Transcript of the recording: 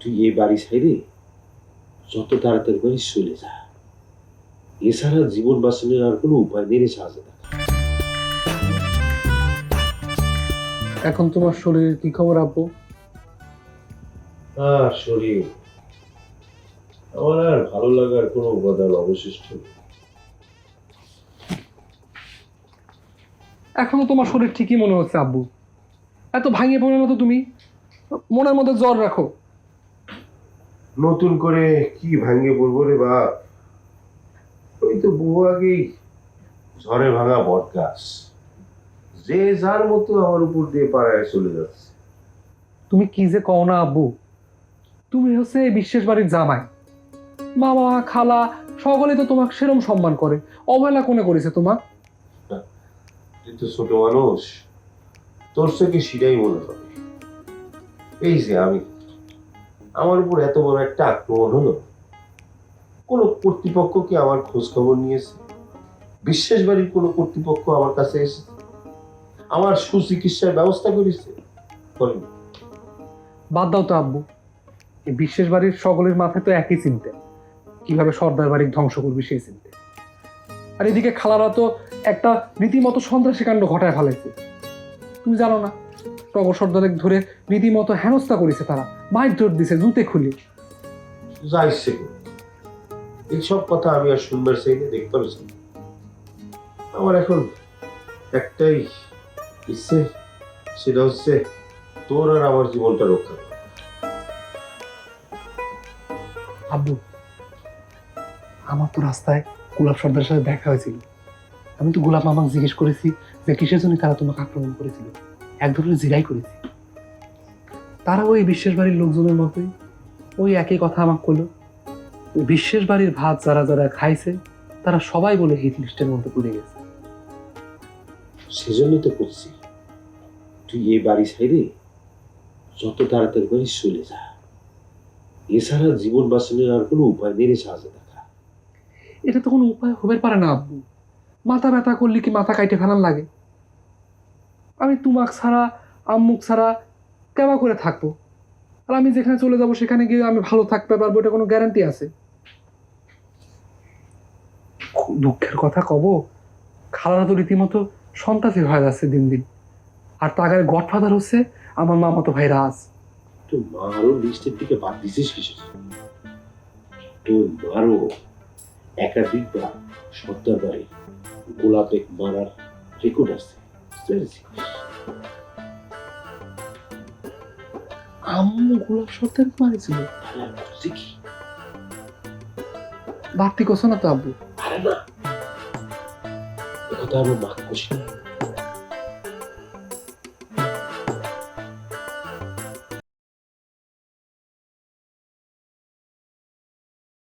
তুই এই বাড়ি ছেড়ে যত তাড়াতাড়ি পারিস চলে যা। এছাড়া জীবন বাঁচানোর আর কোনো উপায় নেই রে শাহজাদা। এখন তোমার শরীরের কি খবর আব্বু? আর শরীর, আমার আর ভালো লাগার কোনো উপাদান অবশিষ্ট নেই। এখনো তোমার শরীর ঠিকই মনে হচ্ছে আব্বু। এত ভাঙিয়ে পড়ে না তো তুমি, মনের মধ্যে জ্বর রাখো। নতুন করে কি ভাঙ্গে পড়বো রে বাপ? ওই তো বহু আগেই ঝড়ে ভাঙা বট গাছ, যে যার মতো আমার উপর দিয়ে পাড়ায় চলে যাচ্ছে। তুমি কি যে কও না আব্বু, তুমি হচ্ছে এই বিশ্বাস বাড়ির জামাই। মামা খালা সকলে তো তোমাকে সেরম সম্মান করে, অবহেলা কোনে করেছে তোমার? তুই তো ছোট মানুষ, তোর চোখে সেটাই মনে হবে। এই যে আমি, আমার উপর এত বড় একটা আক্রমণ হলো, কোন কর্তৃপক্ষ কি আমার খোঁজ খবর নিয়েছে? বিশ্বাস বাড়ির কোন কর্তৃপক্ষ আমার কাছে এসেছে, আমার সুচিকিৎসার ব্যবস্থা করেছে? করেনি। বাদ দাও তো আব্বু, এই বিশ্বাস বাড়ির সকলের মাথায় তো একই চিন্তা, কিভাবে সর্দার বাড়ি ধ্বংস করবি সেই চিন্তা। আর এদিকে খালারা তো একটা রীতিমতো সন্ত্রাসী কাণ্ড ঘটায় ফেলাইছে। তুমি জানো না, টগর সর্দারে ধরে রীতিমতো হেনস্থা করেছে তারা, মাইর জোর দিছে জুতে খুলে। যা ইচ্ছে করুক, এইসব কথা আমি আর শুনবার চাই না, দেখতে পারছি। আমার এখন একটাই ইচ্ছে, সেটা হচ্ছে তোর আর আমার জীবনটা রক্ষা করা। আব্বু, আমার তো রাস্তায় গোলাপ সর্দারের সাথে দেখা হয়েছিল। আমি তো গোলাপ মামাকে জিজ্ঞেস করেছি যে কিসের জন্য তারা তোমাকে আক্রমণ করেছিল। এক ধরনের জিরাই করেছি। তারা ওই বিশ্বাস বাড়ির লোকজনের মতোই ওই একই কথা আমাকে বললো। ওই বিশ্বাস বাড়ির ভাত যারা যারা খাইছে তারা সবাই বলে হিট লিস্টের মধ্যে পড়ে গেছে। সেজন্যই তো করছি, তুই এই বাড়ি ছেড়ে যত তাড়াতাড়ি পারিস চলে যা। এছাড়া জীবন বাঁচানোর আর কোনো উপায় নেই রে শাহজাদা। এটা তো কোনো উপায় হতে পারে না আব্বু। মাথা ব্যথা করলে কি মাথা কাইটে ফেলান লাগে? আমি তুমাক ছাড়া আম্মুক ছাড়া কেবা করে থাকবো? আর আমি যেখানে চলে যাব সেখানে গিয়ে আমি ভালো থাকতে পারবো, এটা কোনো গ্যারান্টি আছে? খুব দুঃখের কথা কব, খালারা তো রীতিমতো সন্ত্রাসী হয়ে যাচ্ছে দিন দিন। আর তাগারে গডফাদার হচ্ছে আমার মামাতো ভাই রাজ। তোর মারও লিস্টের দিকে বাদ দিছিস কিসের? তোর মারও একাধিকবার সর্দার বাড়ি গোলাপে মারার রেকর্ড আছে। আম্মু গোলাপ সর্দার মারিছিল? কি বাড়তি কোসো না তো আব্বু? আরে না, একথা আমার মা খুশি না।